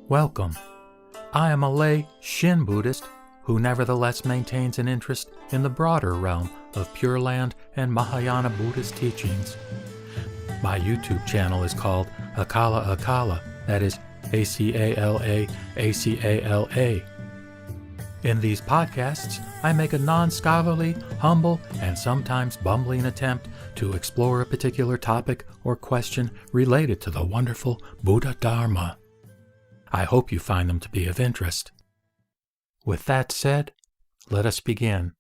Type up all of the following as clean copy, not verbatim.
Welcome. I am a lay Shin Buddhist who nevertheless maintains an interest in the broader realm of Pure Land and Mahayana Buddhist teachings. My YouTube channel is called Akala Akala, that is A-C-A-L-A, A-C-A-L-A. In these podcasts, I make a non-scholarly, humble, and sometimes bumbling attempt to explore a particular topic or question related to the wonderful Buddha Dharma. I hope you find them to be of interest. With that said, let us begin.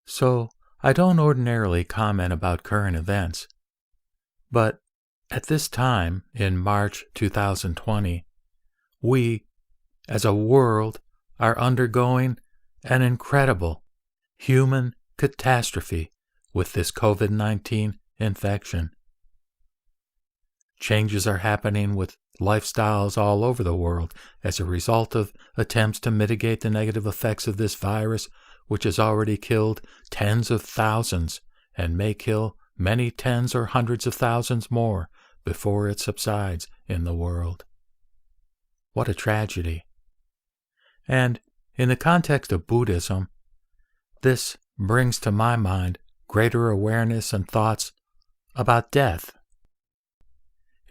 So, I don't ordinarily comment about current events, but at this time, in March 2020, we, as a world, are undergoing an incredible human catastrophe with this COVID-19 infection. Changes are happening with lifestyles all over the world as a result of attempts to mitigate the negative effects of this virus, which has already killed tens of thousands and may kill many tens or hundreds of thousands more before it subsides in the world. What a tragedy. And in the context of Buddhism, this brings to my mind greater awareness and thoughts about death.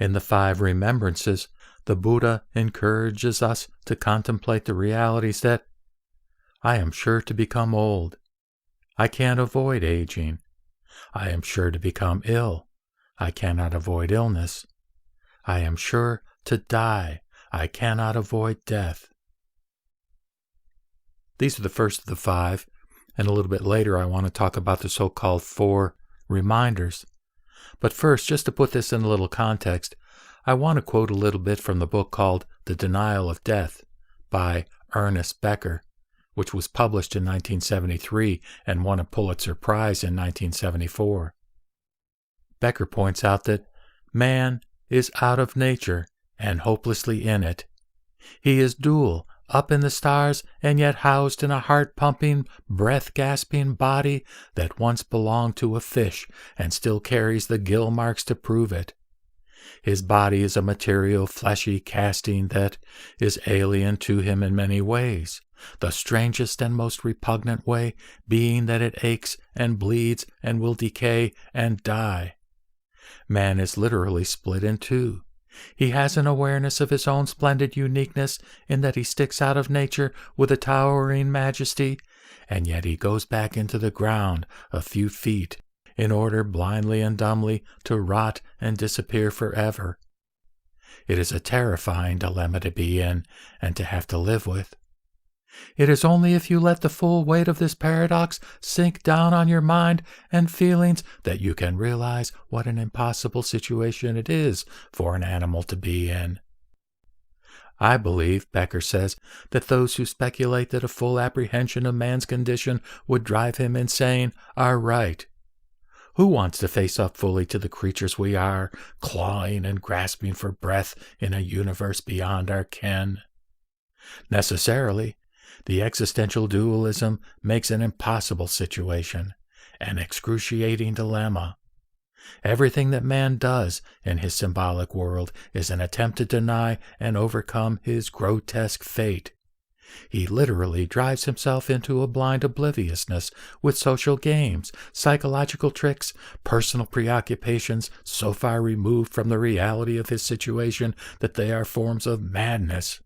In the 5 remembrances, the Buddha encourages us to contemplate the realities that I am sure to become old. I can't avoid aging. I am sure to become ill. I cannot avoid illness. I am sure to die. I cannot avoid death. These are the first of the 5, and a little bit later I want to talk about the so-called 4 reminders. But first, just to put this in a little context, I want to quote a little bit from the book called The Denial of Death by Ernest Becker, which was published in 1973 and won a Pulitzer Prize in 1974. Becker points out that man is out of nature and hopelessly in it. He is dual, up in the stars and yet housed in a heart-pumping, breath-gasping body that once belonged to a fish and still carries the gill marks to prove it. His body is a material, fleshy casting that is alien to him in many ways, the strangest and most repugnant way being that it aches and bleeds and will decay and die. Man is literally split in 2. He has an awareness of his own splendid uniqueness in that he sticks out of nature with a towering majesty, and yet he goes back into the ground a few feet in order blindly and dumbly to rot and disappear forever. It is a terrifying dilemma to be in and to have to live with. It is only if you let the full weight of this paradox sink down on your mind and feelings that you can realize what an impossible situation it is for an animal to be in. I believe, Becker says, that those who speculate that a full apprehension of man's condition would drive him insane are right. Who wants to face up fully to the creatures we are, clawing and grasping for breath in a universe beyond our ken? Necessarily, the existential dualism makes an impossible situation, an excruciating dilemma. Everything that man does in his symbolic world is an attempt to deny and overcome his grotesque fate. He literally drives himself into a blind obliviousness with social games, psychological tricks, personal preoccupations so far removed from the reality of his situation that they are forms of madness.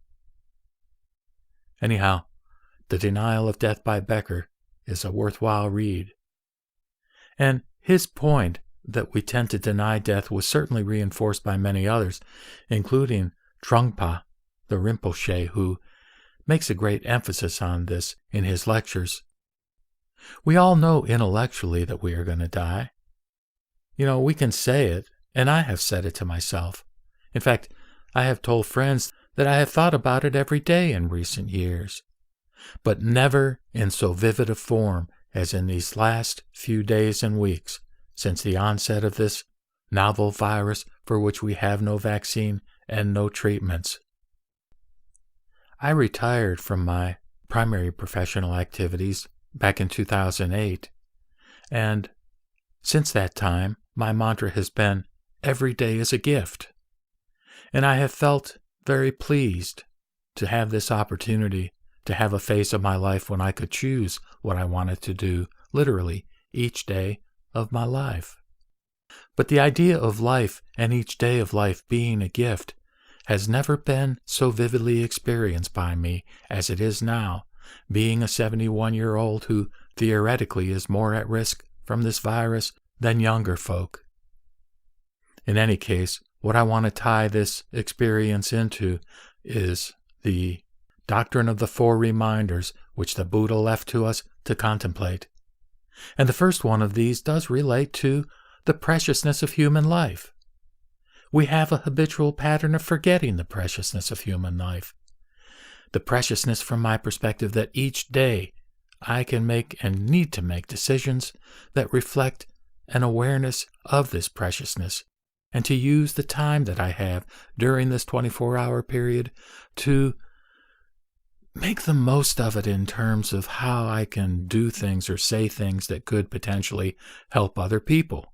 Anyhow, The Denial of Death by Becker is a worthwhile read. And his point that we tend to deny death was certainly reinforced by many others, including Trungpa, the Rinpoche, who makes a great emphasis on this in his lectures. We all know intellectually that we are going to die. We can say it, and I have said it to myself. In fact, I have told friends that I have thought about it every day in recent years, but never in so vivid a form as in these last few days and weeks since the onset of this novel virus for which we have no vaccine and no treatments. I retired from my primary professional activities back in 2008, and since that time, my mantra has been, every day is a gift. And I have felt very pleased to have this opportunity to have a phase of my life when I could choose what I wanted to do, literally, each day of my life. But the idea of life and each day of life being a gift has never been so vividly experienced by me as it is now, being a 71-year-old who theoretically is more at risk from this virus than younger folk. In any case, what I want to tie this experience into is the doctrine of the 4 reminders which the Buddha left to us to contemplate. And the first one of these does relate to the preciousness of human life. We have a habitual pattern of forgetting the preciousness of human life. The preciousness from my perspective that each day I can make and need to make decisions that reflect an awareness of this preciousness, and to use the time that I have during this 24-hour period to make the most of it in terms of how I can do things or say things that could potentially help other people.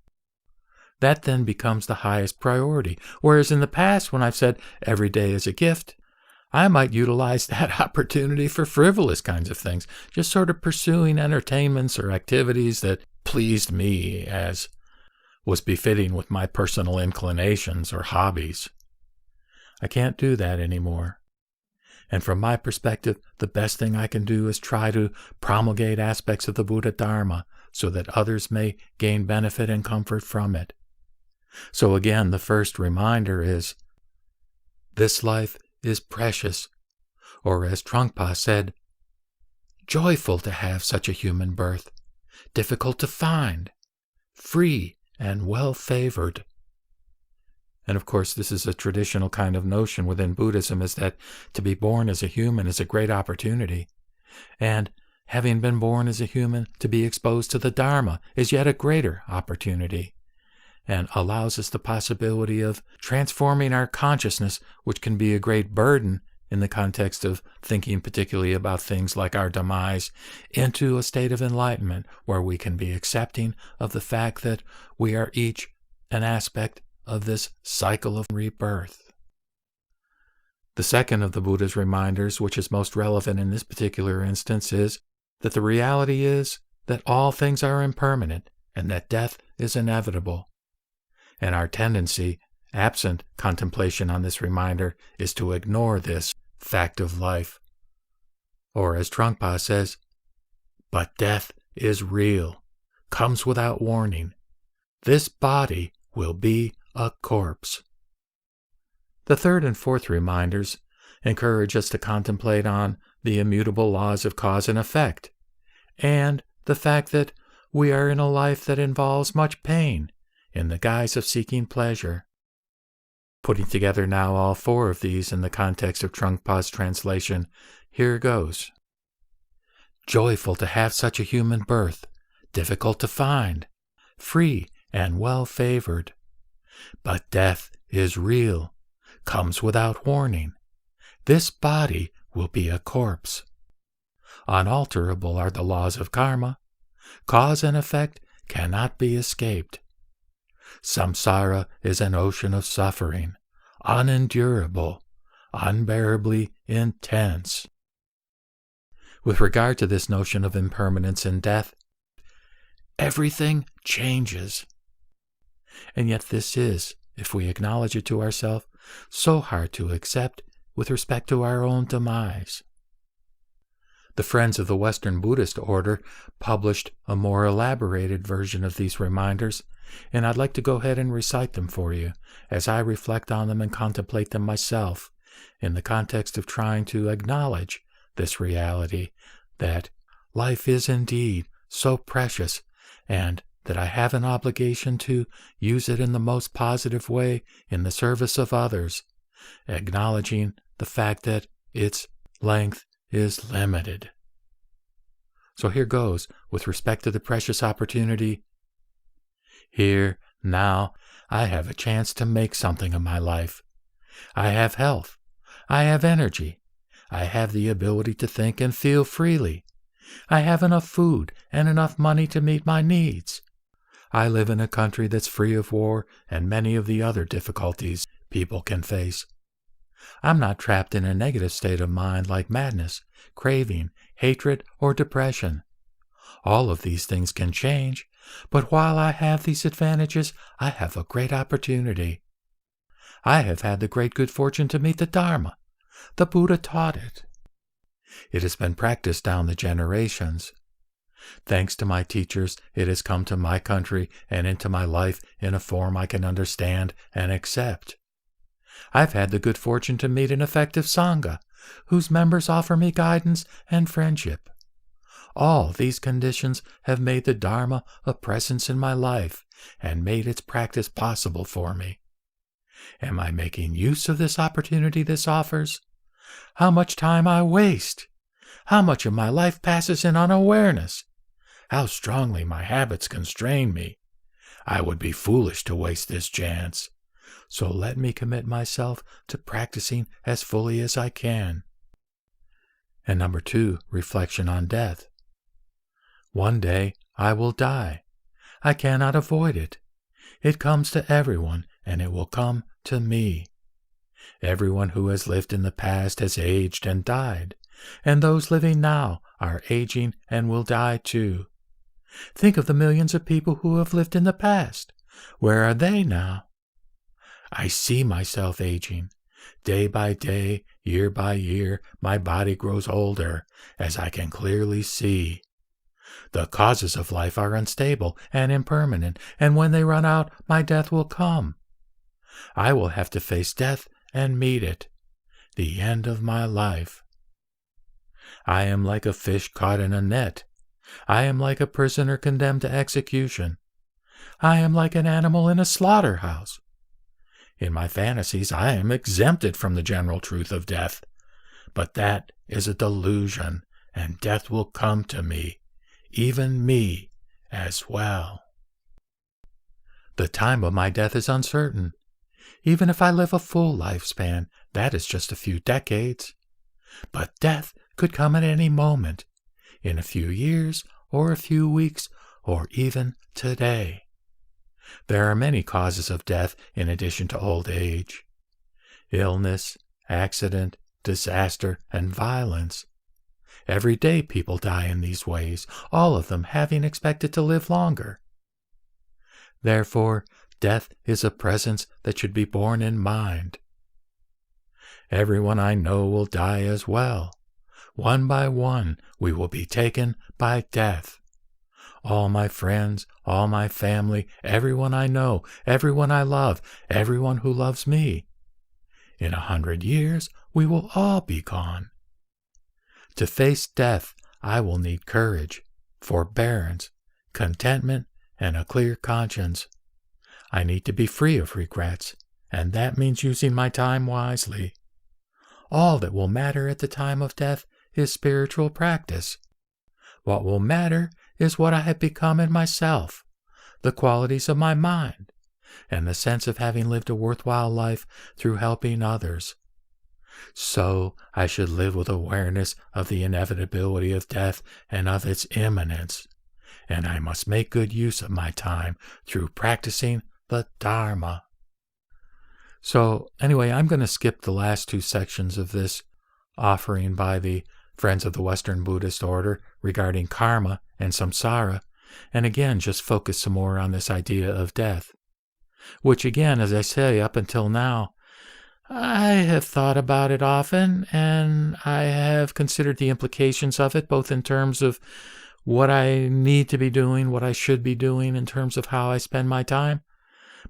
That then becomes the highest priority. Whereas in the past, when I've said every day is a gift, I might utilize that opportunity for frivolous kinds of things, just sort of pursuing entertainments or activities that pleased me as was befitting with my personal inclinations or hobbies. I can't do that anymore. And from my perspective, the best thing I can do is try to promulgate aspects of the Buddha Dharma so that others may gain benefit and comfort from it. So again, the first reminder is, this life is precious, or as Trungpa said, joyful to have such a human birth, difficult to find, free and well-favored. And of course, this is a traditional kind of notion within Buddhism, is that to be born as a human is a great opportunity. And having been born as a human, to be exposed to the Dharma is yet a greater opportunity, and allows us the possibility of transforming our consciousness, which can be a great burden in the context of thinking particularly about things like our demise, into a state of enlightenment where we can be accepting of the fact that we are each an aspect of this cycle of rebirth. The second of the Buddha's reminders, which is most relevant in this particular instance, is that the reality is that all things are impermanent and that death is inevitable. And our tendency, absent contemplation on this reminder, is to ignore this fact of life. Or as Trungpa says, but death is real, comes without warning. This body will be a corpse. The third and fourth reminders encourage us to contemplate on the immutable laws of cause and effect, and the fact that we are in a life that involves much pain in the guise of seeking pleasure. Putting together now all 4 of these in the context of Trungpa's translation, here goes. Joyful to have such a human birth, difficult to find, free and well-favored. But death is real, comes without warning. This body will be a corpse. Unalterable are the laws of karma. Cause and effect cannot be escaped. Samsara is an ocean of suffering, unendurable, unbearably intense. With regard to this notion of impermanence and death, everything changes. And yet this is, if we acknowledge it to ourselves, so hard to accept with respect to our own demise. The Friends of the Western Buddhist Order published a more elaborated version of these reminders, and I'd like to go ahead and recite them for you as I reflect on them and contemplate them myself in the context of trying to acknowledge this reality that life is indeed so precious, and that I have an obligation to use it in the most positive way in the service of others, acknowledging the fact that its length is limited. So here goes, with respect to the precious opportunity. Here, now, I have a chance to make something of my life. I have health. I have energy. I have the ability to think and feel freely. I have enough food and enough money to meet my needs. I live in a country that's free of war and many of the other difficulties people can face. I'm not trapped in a negative state of mind like madness, craving, hatred, or depression. All of these things can change, but while I have these advantages, I have a great opportunity. I have had the great good fortune to meet the Dharma. The Buddha taught it. It has been practiced down the generations. Thanks to my teachers, it has come to my country and into my life in a form I can understand and accept. I've had the good fortune to meet an effective Sangha, whose members offer me guidance and friendship. All these conditions have made the Dharma a presence in my life and made its practice possible for me. Am I making use of this opportunity this offers? How much time I waste! How much of my life passes in unawareness! How strongly my habits constrain me! I would be foolish to waste this chance. So let me commit myself to practicing as fully as I can. And number 2, reflection on death. One day I will die. I cannot avoid it. It comes to everyone, and it will come to me. Everyone who has lived in the past has aged and died, and those living now are aging and will die too. Think of the millions of people who have lived in the past. Where are they now? I see myself aging. Day by day, year by year, my body grows older, as I can clearly see. The causes of life are unstable and impermanent, and when they run out, my death will come. I will have to face death and meet it, the end of my life. I am like a fish caught in a net. I am like a prisoner condemned to execution. I am like an animal in a slaughterhouse. In my fantasies, I am exempted from the general truth of death. But that is a delusion, and death will come to me, even me as well. The time of my death is uncertain. Even if I live a full lifespan, that is just a few decades. But death could come at any moment, in a few years, or a few weeks, or even today. There are many causes of death in addition to old age. Illness, accident, disaster, and violence. Every day people die in these ways, all of them having expected to live longer. Therefore, death is a presence that should be borne in mind. Everyone I know will die as well. One by one, we will be taken by death. All my friends, all my family, everyone I know, everyone I love, everyone who loves me. In 100 years, we will all be gone. To face death, I will need courage, forbearance, contentment, and a clear conscience. I need to be free of regrets, and that means using my time wisely. All that will matter at the time of death is spiritual practice. What will matter is what I have become in myself, the qualities of my mind, and the sense of having lived a worthwhile life through helping others. So I should live with awareness of the inevitability of death and of its imminence, and I must make good use of my time through practicing the Dharma. So anyway, I'm going to skip the last 2 sections of this offering by the Friends of the Western Buddhist Order regarding karma and samsara, and again just focus some more on this idea of death, which again, as I say, up until now, I have thought about it often, and I have considered the implications of it, both in terms of what I need to be doing, what I should be doing in terms of how I spend my time,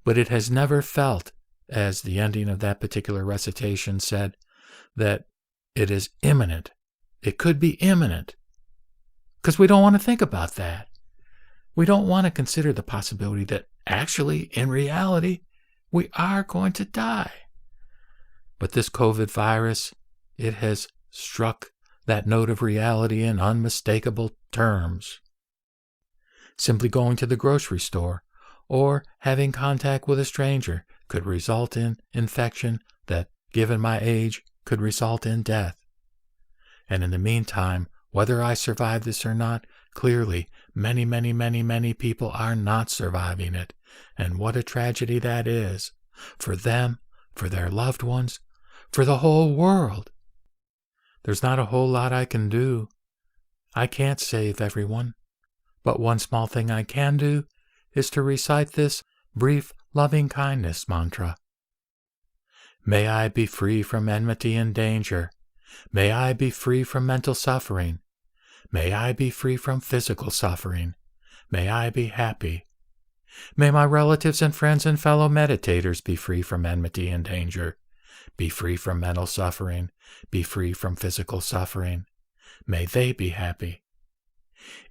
but it has never felt, as the ending of that particular recitation said, that it is imminent. It could be imminent, because we don't want to think about that. We don't want to consider the possibility that actually, in reality, we are going to die. But this COVID virus, it has struck that note of reality in unmistakable terms. Simply going to the grocery store or having contact with a stranger could result in infection that, given my age, could result in death. And in the meantime, whether I survive this or not, clearly many people are not surviving it. And what a tragedy that is. For them, for their loved ones, for the whole world. There's not a whole lot I can do. I can't save everyone, but one small thing I can do is to recite this brief loving-kindness mantra. May I be free from enmity and danger. May I be free from mental suffering. May I be free from physical suffering. May I be happy. May my relatives and friends and fellow meditators be free from enmity and danger. Be free from mental suffering. Be free from physical suffering. May they be happy.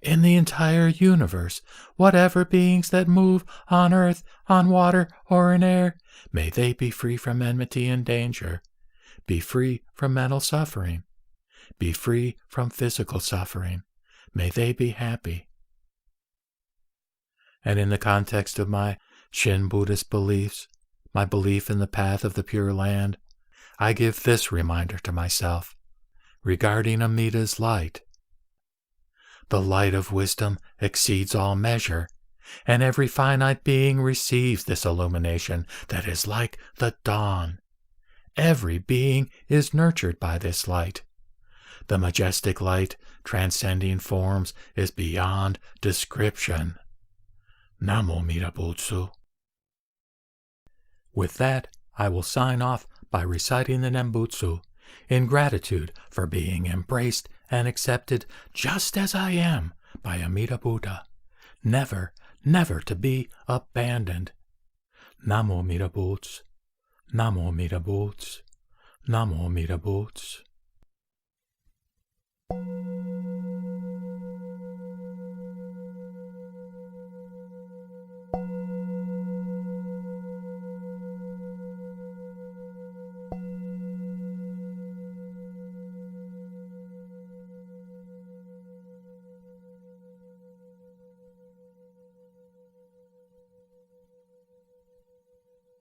In the entire universe, whatever beings that move on earth, on water, or in air, may they be free from enmity and danger. Be free from mental suffering. Be free from physical suffering. May they be happy. And in the context of my Shin Buddhist beliefs, my belief in the path of the Pure Land, I give this reminder to myself regarding Amida's light. The light of wisdom exceeds all measure, and every finite being receives this illumination that is like the dawn. Every being is nurtured by this light. The majestic light, transcending forms, is beyond description. Namo Amida Butsu. With that, I will sign off by reciting the Nembutsu in gratitude for being embraced and accepted just as I am by Amida Buddha, never, never to be abandoned. Namo Amida Butsu. Namo Amida Butsu. Namo Amida Butsu.